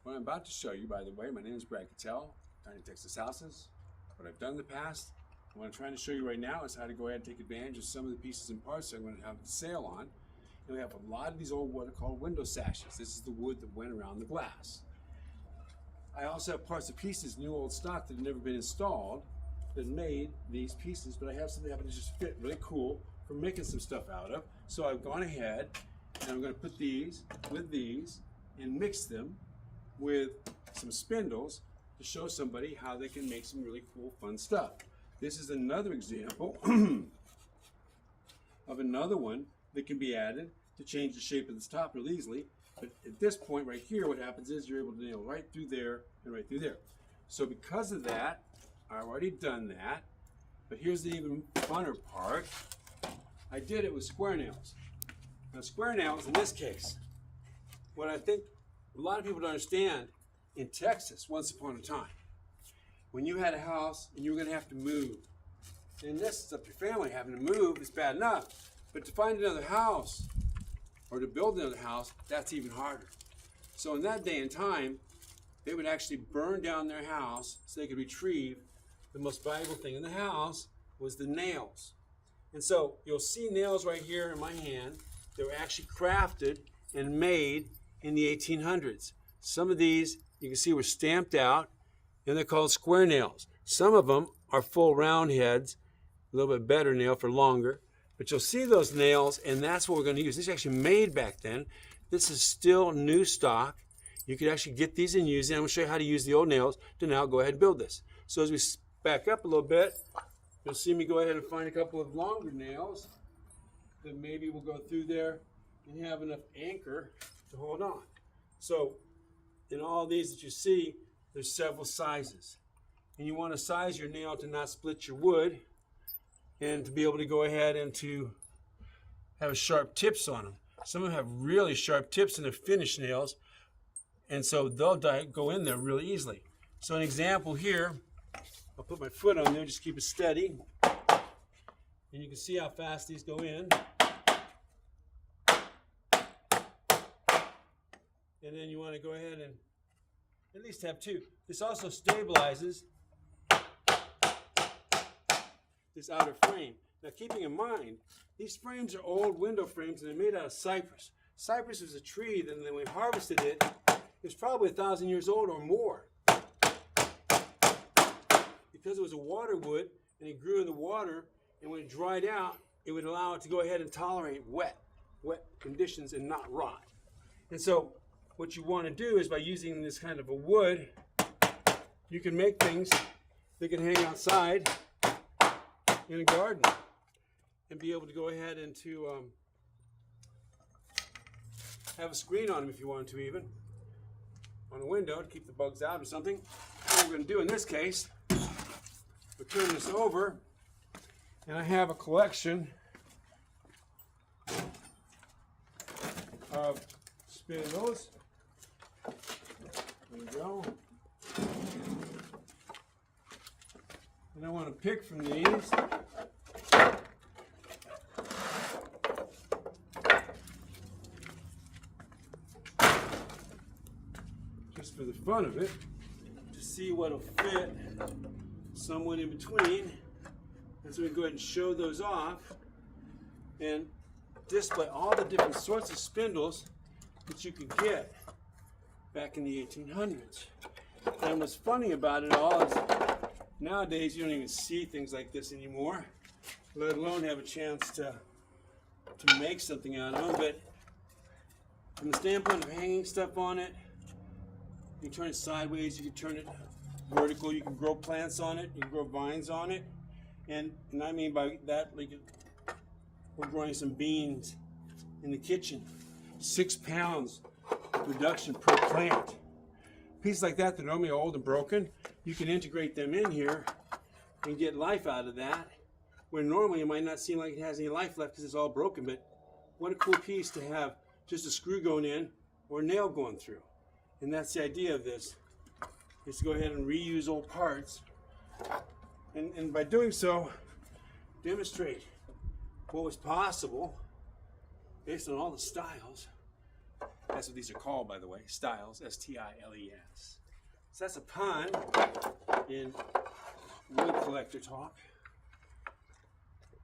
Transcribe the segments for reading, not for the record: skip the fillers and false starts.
What I'm about to show you, by the way, my name is Brad Kittel, Tiny Texas Houses. What I've done in the past, what I'm trying to show you right now is how to go ahead and take advantage of some of the pieces and parts that I'm going to have the sale on. And we have a lot of these old what are called window sashes. This is the wood that went around the glass. I also have parts and pieces, new old stock that have never been installed, that made these pieces, but I have something that happen to just fit really cool for making some stuff out of. So I've gone ahead and I'm going to put these with these and mix them with some spindles to show somebody how they can make some really cool, fun stuff. This is another example of another one that can be added to change the shape of this top real easily. But at this point right here, what happens is you're able to nail right through there and right through there. So because of that, I've already done that. But here's the even funner part. I did it with square nails. Now square nails in this case, what I think a lot of people don't understand, in Texas, once upon a time, when you had a house and you were going to have to move, and this is up to your family, having to move is bad enough, but to find another house or to build another house, that's even harder. So in that day and time, they would actually burn down their house so they could retrieve the most valuable thing in the house was the nails. And so you'll see nails right here in my hand. They were actually crafted and made in the 1800s. Some of these you can see were stamped out and they're called square nails. Some of them are full round heads, a little bit better nail for longer, but you'll see those nails and that's what we're going to use. This is actually made back then. This is still new stock. You could actually get these and use them. I'm going to show you how to use the old nails to now go ahead and build this. So as we back up a little bit, you'll see me go ahead and find a couple of longer nails that maybe will go through there and have enough anchor to hold on. So in all these that you see, there's several sizes. And you want to size your nail to not split your wood and to be able to go ahead and to have sharp tips on them. Some of them have really sharp tips in their finished nails, and so they'll go in there really easily. So an example here, I'll put my foot on there, just keep it steady. And you can see how fast these go in. And then you want to go ahead and at least have two. This also stabilizes this outer frame. Now keeping in mind, these frames are old window frames and they're made out of cypress. Cypress is a tree that when we harvested it, it's probably 1,000 years old or more. Because it was a water wood and it grew in the water, and when it dried out, it would allow it to go ahead and tolerate wet conditions and not rot. And so what you want to do is by using this kind of a wood, you can make things that can hang outside in a garden and be able to go ahead and to have a screen on them if you want to, even on a window to keep the bugs out or something. What we're going to do in this case, we'll turn this over, and I have a collection of spindles. There we go. And I want to pick from these. Just for the fun of it, to see what'll fit somewhat in between. And so we go ahead and show those off and display all the different sorts of spindles that you could get back in the 1800s. And what's funny about it all is nowadays you don't even see things like this anymore, let alone have a chance to make something out of them. But from the standpoint of hanging stuff on it, you can turn it sideways, you can turn it vertical, you can grow plants on it, you can grow vines on it. And I mean by that, like we're growing some beans in the kitchen. 6 pounds of production per plant. Pieces like that that are normally old and broken, you can integrate them in here and get life out of that, where normally it might not seem like it has any life left because it's all broken. But what a cool piece to have just a screw going in or a nail going through. And that's the idea of this, is to go ahead and reuse old parts. And by doing so, demonstrate what was possible based on all the styles That's what these are called, by the way, stiles, S-T-I-L-E-S. So that's a pun in wood collector talk.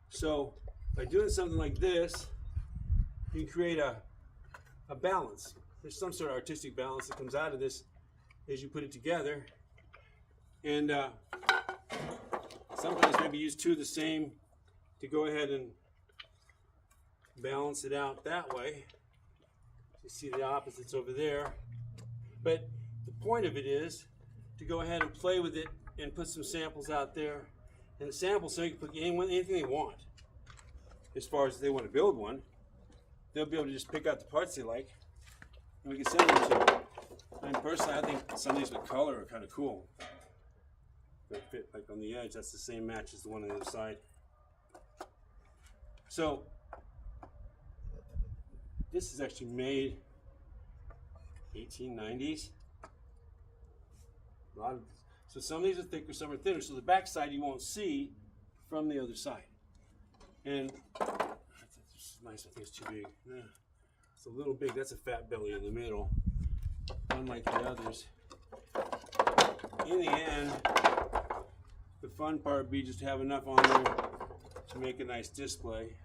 So by doing something like this, you can create a balance. There's some sort of artistic balance that comes out of this as you put it together. And sometimes maybe use two of the same to go ahead and balance it out that way. You see the opposites over there. But the point of it is to go ahead and play with it and put some samples out there. And the samples, so you can put anything they want. As far as they want to build one, they'll be able to just pick out the parts they like, and we can send them to them. And personally, I think some of these with color are kind of cool. They fit like on the edge. That's the same match as the one on the other side. So this is actually made 1890s. So some of these are thicker, some are thinner. So the back side you won't see from the other side. And this is nice. I think it's too big. It's a little big. That's a fat belly in the middle, unlike the others. In the end, the fun part would be just to have enough on there to make a nice display.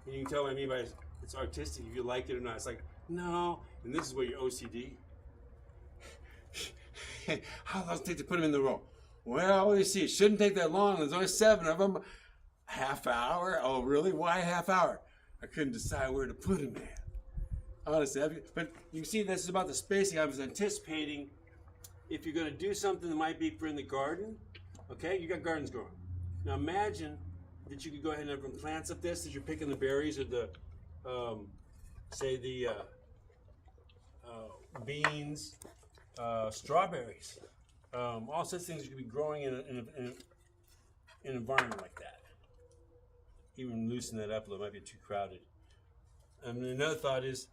And you can tell what I mean by it's artistic if you like it or not. It's like, no, and this is where your OCD. How long does it take to put them in the row? Well, you see, it shouldn't take that long. There's only 7 of them. Half hour? Oh, really? Why half hour? I couldn't decide where to put them in. Honestly, but you can see this is about the spacing. I was anticipating if you're going to do something that might be for in the garden. Okay, you got gardens growing. Now imagine that you could go ahead and have some plants up this as you're picking the berries or the, say the beans, strawberries, all such things you could be growing in an environment like that. Even loosen that up a little, it might be too crowded. And another thought is,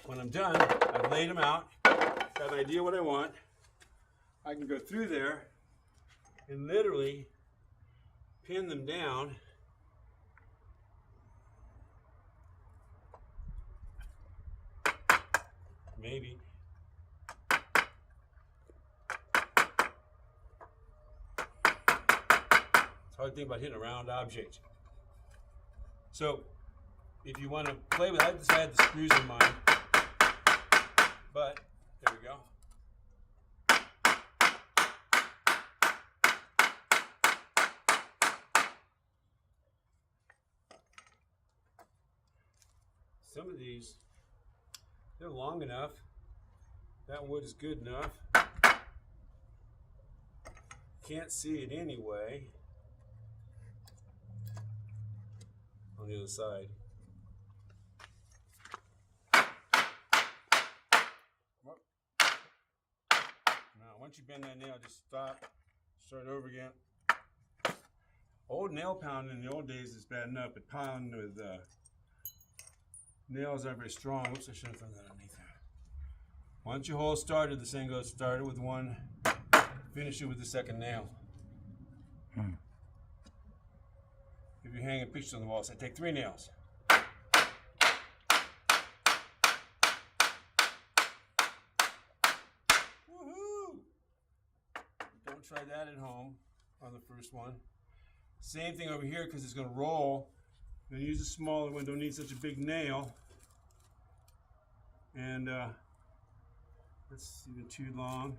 when I'm done, I've laid them out, got an idea what I want. I can go through there and literally pin them down. Maybe. It's hard to think about hitting a round object. So, if you want to play with it, I just had the screws in mind. But, there we go. Some of these, they're long enough. That wood is good enough. Can't see it anyway. On the other side. Now, once you bend that nail, just stop, start over again. Old nail pounding in the old days is bad enough, but pounding with nails aren't very strong. Oops, I should have thrown that underneath there. Once your hole started, the saying goes, start it with one, finish it with the second nail. If you're hanging pictures on the wall, say take 3 nails. Woohoo! Don't try that at home on the first one. Same thing over here because it's going to roll. I'm going to use a smaller one, don't need such a big nail. And that's even too long.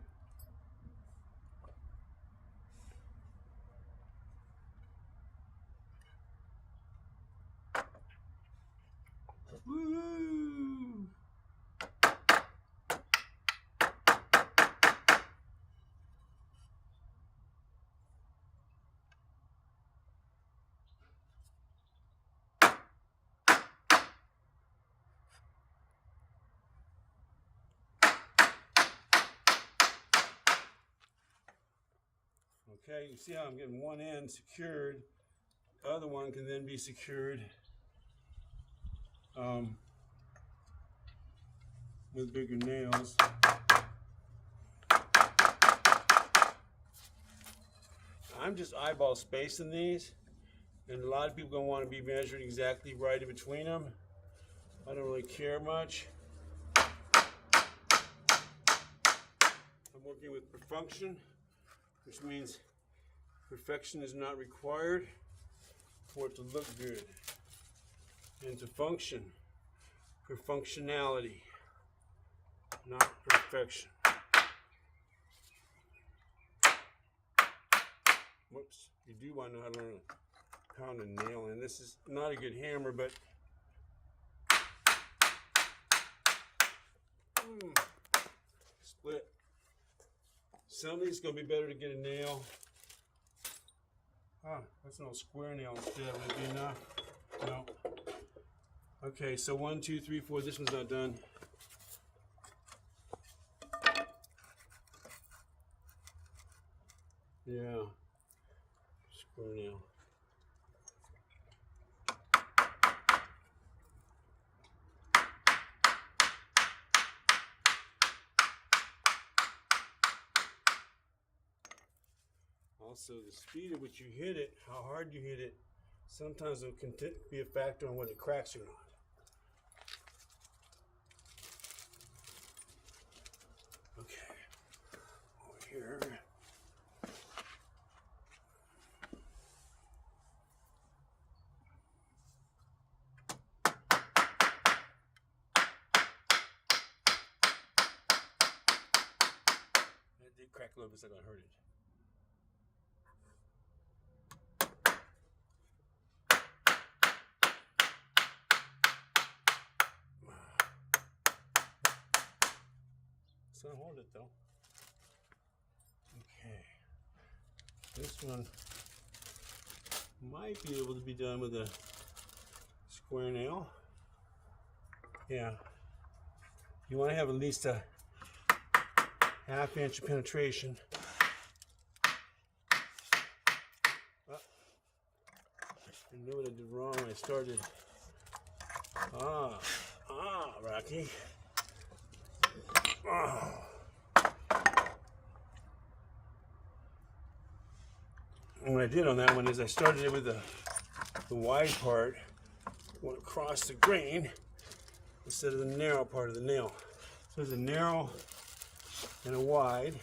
Woo! Okay, you see how I'm getting one end secured. The other one can then be secured with bigger nails. I'm just eyeball spacing these And a lot of people gonna want to be measured exactly right in between them. I don't really care much. I'm working with perfunction, which means perfection is not required for it to look good. And to function, perfunctionality, not perfection. Whoops, you do want to know how to learn to pound a nail in. This is not a good hammer, but split. Some of these going to be better to get a nail. Ah, that's an old square nail instead. Would it be enough? No. Okay, so 1, 2, 3, 4. This one's not done. Yeah. Square nail. Also, the speed at which you hit it, how hard you hit it, sometimes it can be a factor on whether it cracks or not. Okay, over here. It did crack a little bit, so I got hurt it. So hold it though. Okay. This one might be able to be done with a square nail. Yeah. You want to have at least a ½ inch of penetration. Oh, I knew what I did wrong when I started. Rocky. Oh. And what I did on that one is I started it with the wide part, went across the grain instead of the narrow part of the nail. So there's a narrow and a wide,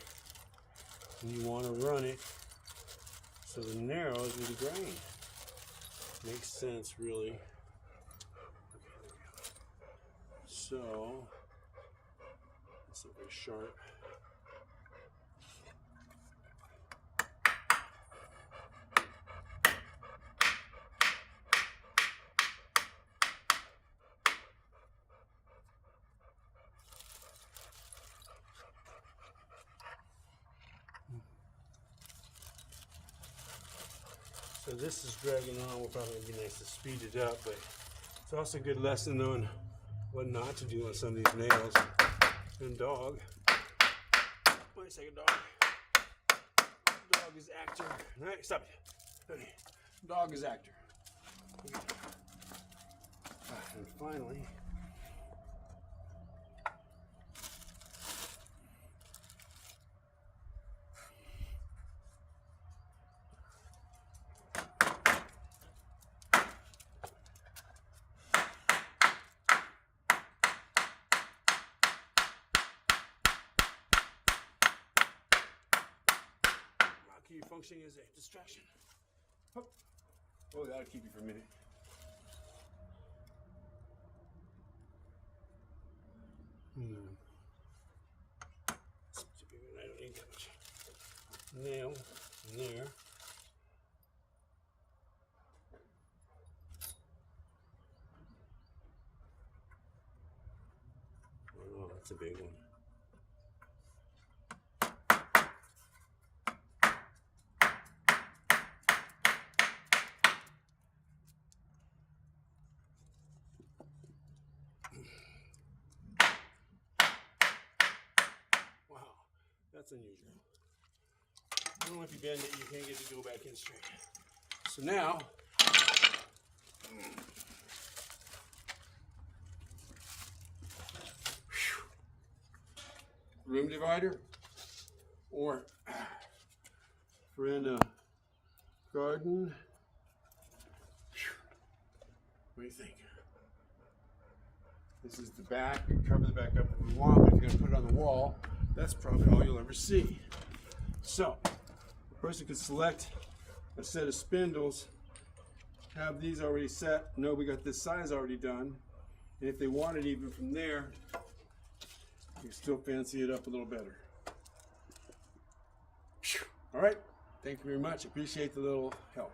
and you want to run it so the narrow is with the grain. Makes sense, really. Okay, there we go. So it's not very sharp. So this is dragging on. We'll probably be nice to speed it up, but it's also a good lesson on what not to do on some of these nails. And dog. Wait a second, dog. Dog is actor. All right, stop it. Okay. Dog is actor. Okay. And finally, your functioning as a distraction. Oh, that'll keep you for a minute. I don't need that much nail in there. Oh, that's a big one. That's unusual. I don't know if you bend it, you can't get it to go back in straight. So now, room divider, or if we're in a garden, What do you think? This is the back. We can cover the back up if we want, but if you're going to put it on the wall, that's probably all you'll ever see. So, the person can select a set of spindles, have these already set, know we got this size already done, and if they want it even from there, you still fancy it up a little better. All right, thank you very much. Appreciate the little help.